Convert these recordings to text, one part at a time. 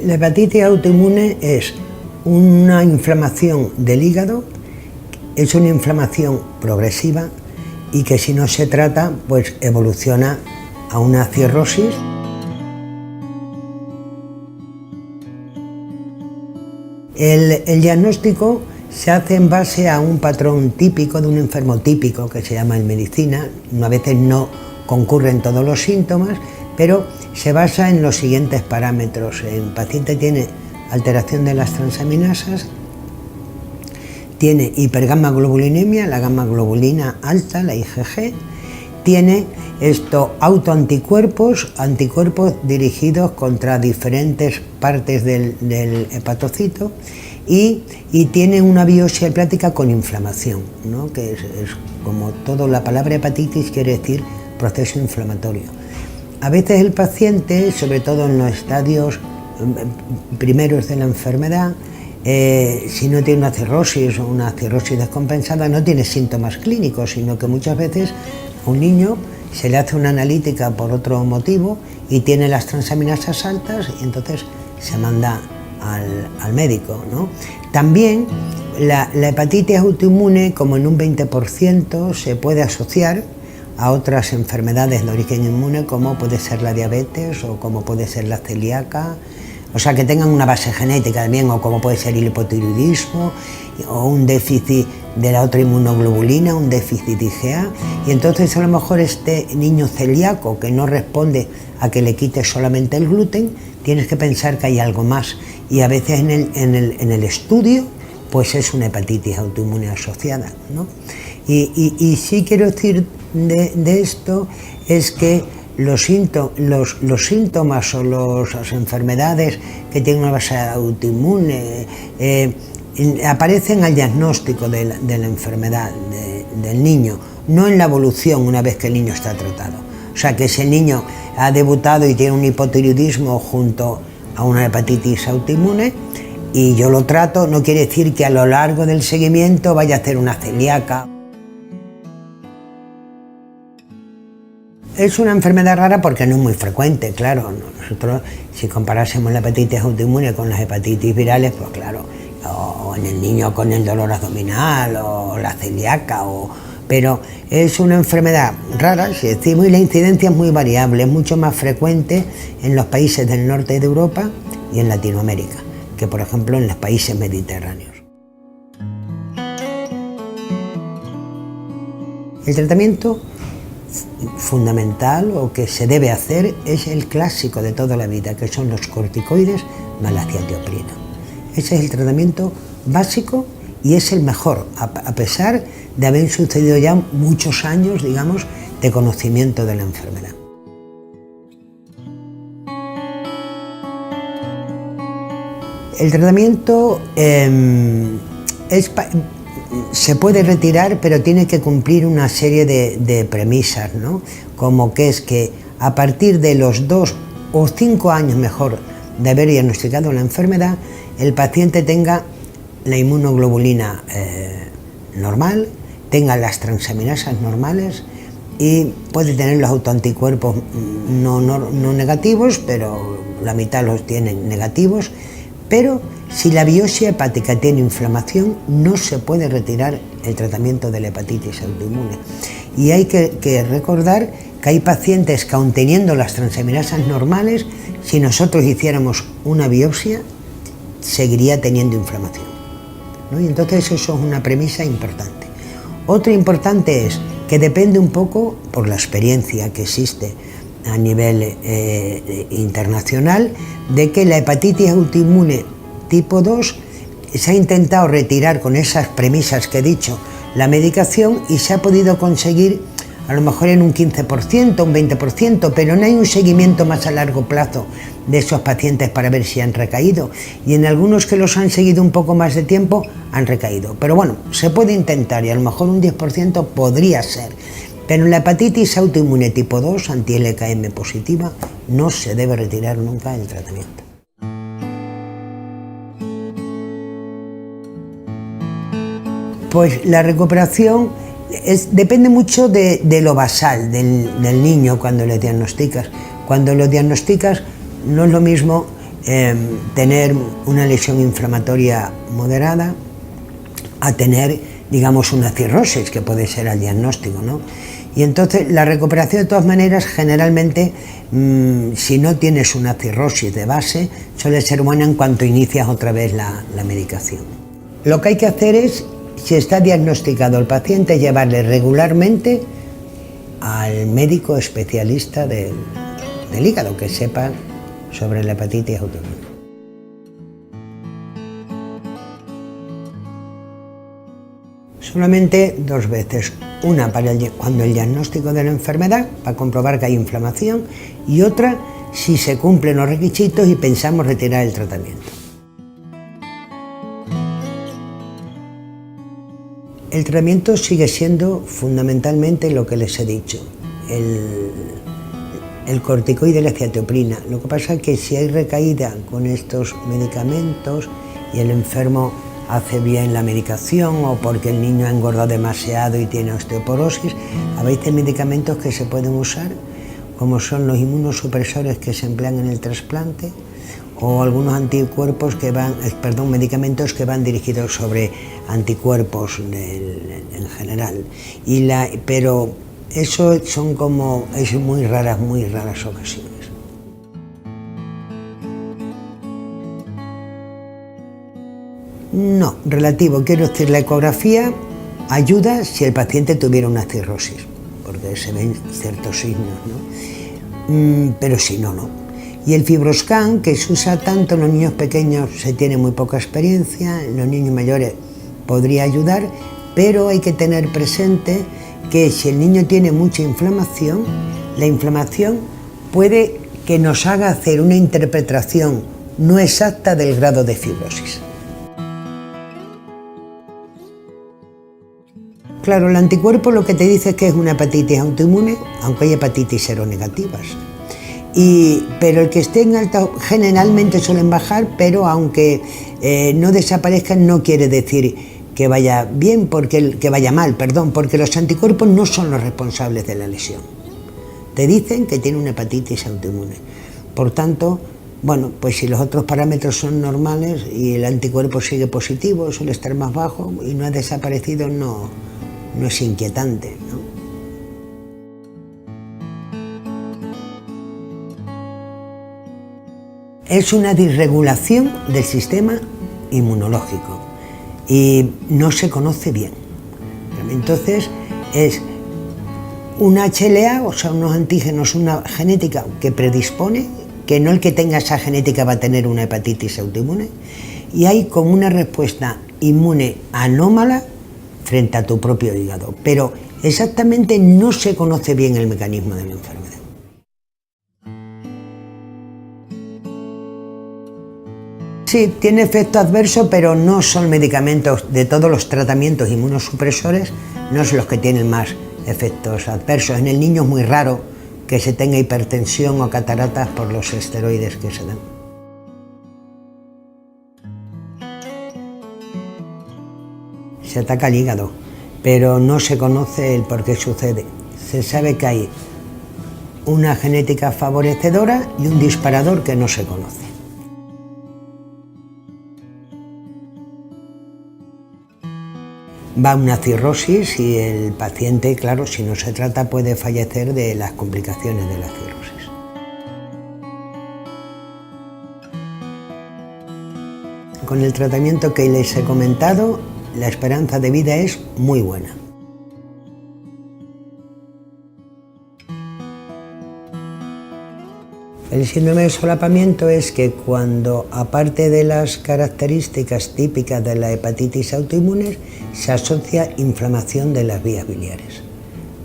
La hepatitis autoinmune es una inflamación del hígado, es una inflamación progresiva y que si no se trata, pues evoluciona a una cirrosis. El diagnóstico se hace en base a un patrón típico de un enfermo típico que se llama en medicina. A veces no concurren todos los síntomas, pero se basa en los siguientes parámetros. El paciente tiene alteración de las transaminasas, tiene hipergamaglobulinemia, la gamma globulina alta, la IgG, tiene autoanticuerpos, anticuerpos dirigidos contra diferentes partes del hepatocito y tiene una biopsia hepática con inflamación, ¿no? Que es como todo, la palabra hepatitis quiere decir proceso inflamatorio. A veces el paciente, sobre todo en los estadios primeros de la enfermedad, si no tiene una cirrosis o una cirrosis descompensada, no tiene síntomas clínicos, sino que muchas veces a un niño se le hace una analítica por otro motivo y tiene las transaminasas altas y entonces se manda al médico, ¿no? También la hepatitis autoinmune, como en un 20%, se puede asociar a otras enfermedades de origen inmune, como puede ser la diabetes o como puede ser la celíaca, o sea, que tengan una base genética también, o como puede ser el hipotiroidismo, o un déficit de la otra inmunoglobulina, un déficit IgA, y entonces a lo mejor este niño celíaco que no responde a que le quites solamente el gluten, tienes que pensar que hay algo más, y a veces en el estudio pues es una hepatitis autoinmune asociada, ¿no? Y sí quiero decir de esto es que los síntomas o las enfermedades que tienen una base autoinmune aparecen al diagnóstico de la enfermedad del niño, no en la evolución una vez que el niño está tratado. O sea, que si el niño ha debutado y tiene un hipotiroidismo junto a una hepatitis autoinmune y yo lo trato, no quiere decir que a lo largo del seguimiento vaya a hacer una celíaca. Es una enfermedad rara porque no es muy frecuente, claro. Nosotros, si comparásemos la hepatitis autoinmune con las hepatitis virales, pues claro, o en el niño con el dolor abdominal, o la celíaca, pero es una enfermedad rara, si decimos, y la incidencia es muy variable, es mucho más frecuente en los países del norte de Europa y en Latinoamérica, que por ejemplo en los países mediterráneos. El tratamiento fundamental o que se debe hacer es el clásico de toda la vida, que son los corticoides más la ciatioprina. Ese es el tratamiento básico y es el mejor, a pesar de haber sucedido ya muchos años, digamos, de conocimiento de la enfermedad. El tratamiento se puede retirar, pero tiene que cumplir una serie de premisas, ¿no? Como que es que a partir de los 2 o 5 años, mejor, de haber diagnosticado la enfermedad, el paciente tenga la inmunoglobulina normal, tenga las transaminasas normales y puede tener los autoanticuerpos no negativos, pero la mitad los tienen negativos, pero si la biopsia hepática tiene inflamación, no se puede retirar el tratamiento de la hepatitis autoinmune. Y hay que recordar que hay pacientes que, aun teniendo las transaminasas normales, si nosotros hiciéramos una biopsia, seguiría teniendo inflamación, ¿no? Y entonces eso es una premisa importante. Otra importante es que depende un poco, por la experiencia que existe a nivel internacional, de que la hepatitis autoinmune tipo 2 se ha intentado retirar con esas premisas que he dicho la medicación y se ha podido conseguir a lo mejor en un 15%, un 20%, pero no hay un seguimiento más a largo plazo de esos pacientes para ver si han recaído, y en algunos que los han seguido un poco más de tiempo han recaído. Pero bueno, se puede intentar y a lo mejor un 10% podría ser, pero en la hepatitis autoinmune tipo 2, anti-LKM positiva, no se debe retirar nunca el tratamiento. Pues la recuperación depende mucho de lo basal del niño cuando lo diagnosticas. Cuando lo diagnosticas no es lo mismo tener una lesión inflamatoria moderada a tener, digamos, una cirrosis, que puede ser el diagnóstico, ¿no? Y entonces la recuperación, de todas maneras, generalmente, si no tienes una cirrosis de base, suele ser buena en cuanto inicias otra vez la medicación. Lo que hay que hacer es, si está diagnosticado el paciente, llevarle regularmente al médico especialista del hígado, que sepa sobre la hepatitis autoinmune. Solamente 2 veces, una cuando el diagnóstico de la enfermedad, para comprobar que hay inflamación, y otra si se cumplen los requisitos y pensamos retirar el tratamiento. El tratamiento sigue siendo fundamentalmente lo que les he dicho, el corticoide y la citopina. Lo que pasa es que si hay recaída con estos medicamentos y el enfermo hace bien la medicación o porque el niño ha engordado demasiado y tiene osteoporosis, a veces medicamentos que se pueden usar, como son los inmunosupresores que se emplean en el trasplante, o algunos anticuerpos medicamentos que van dirigidos sobre anticuerpos en general. Pero eso son muy raras ocasiones. No, relativo, quiero decir, la ecografía ayuda si el paciente tuviera una cirrosis, porque se ven ciertos signos, ¿no? Pero si no, no. Y el fibroscan, que se usa tanto en los niños pequeños, se tiene muy poca experiencia, en los niños mayores podría ayudar, pero hay que tener presente que si el niño tiene mucha inflamación, la inflamación puede que nos haga hacer una interpretación no exacta del grado de fibrosis. Claro, el anticuerpo lo que te dice es que es una hepatitis autoinmune, aunque hay hepatitis seronegativas. Pero el que esté en alta generalmente suelen bajar, pero aunque no desaparezcan no quiere decir que vaya bien, que vaya mal, porque los anticuerpos no son los responsables de la lesión. Te dicen que tiene una hepatitis autoinmune. Por tanto, bueno, pues si los otros parámetros son normales y el anticuerpo sigue positivo, suele estar más bajo y no ha desaparecido, no es inquietante, ¿no? Es una disregulación del sistema inmunológico y no se conoce bien. Entonces es un HLA, o sea, unos antígenos, una genética que predispone, que no el que tenga esa genética va a tener una hepatitis autoinmune, y hay como una respuesta inmune anómala frente a tu propio hígado, pero exactamente no se conoce bien el mecanismo de la enfermedad. Sí, tiene efecto adverso, pero no son medicamentos, de todos los tratamientos inmunosupresores, no son los que tienen más efectos adversos. En el niño es muy raro que se tenga hipertensión o cataratas por los esteroides que se dan. Se ataca el hígado, pero no se conoce el por qué sucede. Se sabe que hay una genética favorecedora y un disparador que no se conoce. Va una cirrosis y el paciente, claro, si no se trata puede fallecer de las complicaciones de la cirrosis. Con el tratamiento que les he comentado, la esperanza de vida es muy buena. El síndrome de solapamiento es que cuando, aparte de las características típicas de la hepatitis autoinmune, se asocia inflamación de las vías biliares,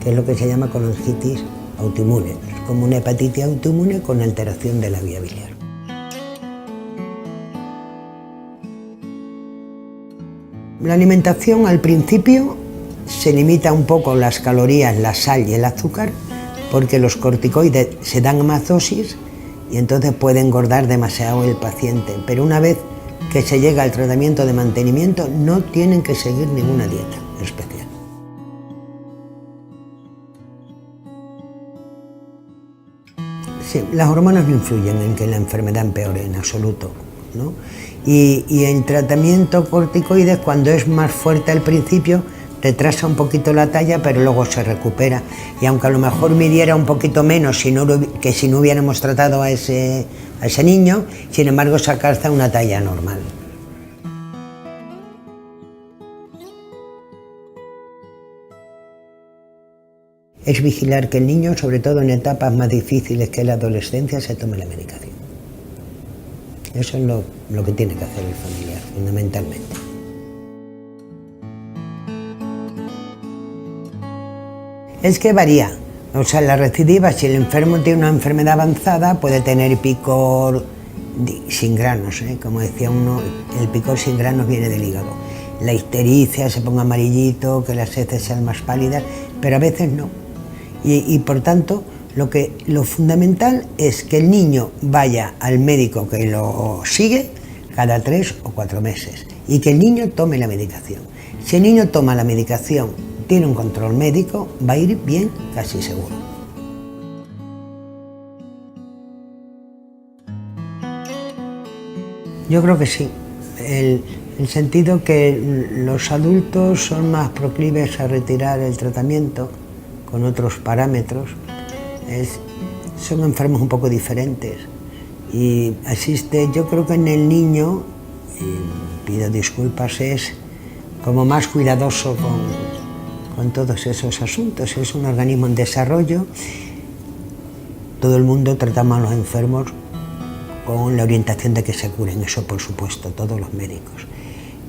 que es lo que se llama colangitis autoinmune. Es como una hepatitis autoinmune con alteración de la vía biliar. La alimentación al principio se limita un poco las calorías, la sal y el azúcar, porque los corticoides se dan a más dosis y entonces puede engordar demasiado el paciente. Pero una vez que se llega al tratamiento de mantenimiento, no tienen que seguir ninguna dieta especial. Sí, las hormonas no influyen en que la enfermedad empeore en absoluto, ¿no? Y el tratamiento corticoides, cuando es más fuerte al principio, retrasa un poquito la talla, pero luego se recupera. Y aunque a lo mejor midiera un poquito menos que si no hubiéramos tratado a ese niño, sin embargo se alcanza una talla normal. Es vigilar que el niño, sobre todo en etapas más difíciles que la adolescencia, se tome la medicación. Eso es lo que tiene que hacer el familiar, fundamentalmente. Es que varía. O sea, la recidiva, si el enfermo tiene una enfermedad avanzada, puede tener picor sin granos, como decía uno, el picor sin granos viene del hígado. La ictericia, se ponga amarillito, que las heces sean más pálidas, pero a veces no. Y por tanto, lo fundamental es que el niño vaya al médico que lo sigue cada 3 o 4 meses y que el niño tome la medicación. Si el niño toma la medicación, tiene un control médico, va a ir bien, casi seguro. Yo creo que sí. El sentido que los adultos son más proclives a retirar el tratamiento con otros parámetros, son enfermos un poco diferentes y existe, yo creo que en el niño, y pido disculpas, es como más cuidadoso con todos esos asuntos. Es un organismo en desarrollo. Todo el mundo tratamos a los enfermos con la orientación de que se curen, eso por supuesto, todos los médicos.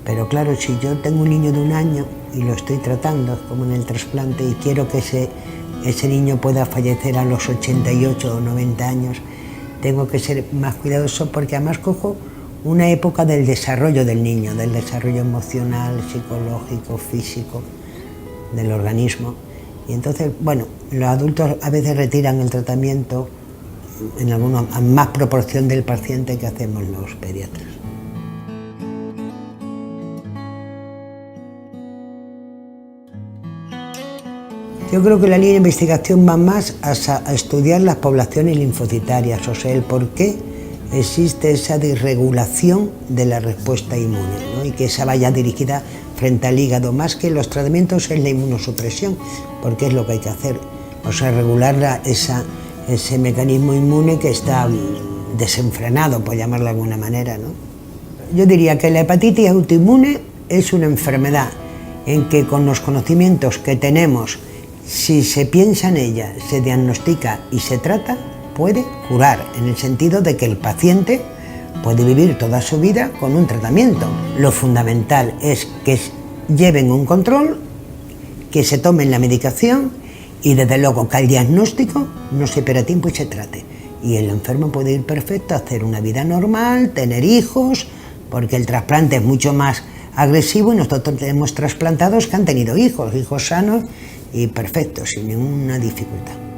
Pero claro, si yo tengo un niño de 1 año y lo estoy tratando, como en el trasplante, y quiero que ese niño pueda fallecer a los 88 o 90 años, tengo que ser más cuidadoso porque además cojo una época del desarrollo del niño, del desarrollo emocional, psicológico, físico del organismo. Y entonces, bueno, los adultos a veces retiran el tratamiento a más proporción del paciente que hacemos los pediatras. Yo creo que la línea de investigación va más a estudiar las poblaciones linfocitarias, o sea, el por qué existe esa desregulación de la respuesta inmune, ¿no? Y que esa vaya dirigida frente al hígado, más que los tratamientos es la inmunosupresión, porque es lo que hay que hacer, o sea, regular ese mecanismo inmune que está desenfrenado, por llamarlo de alguna manera, ¿no? Yo diría que la hepatitis autoinmune es una enfermedad en que con los conocimientos que tenemos, si se piensa en ella, se diagnostica y se trata, puede curar, en el sentido de que el paciente puede vivir toda su vida con un tratamiento. Lo fundamental es que lleven un control, que se tomen la medicación y desde luego que al diagnóstico no se pierda tiempo y se trate. Y el enfermo puede ir perfecto a hacer una vida normal, tener hijos, porque el trasplante es mucho más agresivo y nosotros tenemos trasplantados que han tenido hijos sanos y perfectos, sin ninguna dificultad.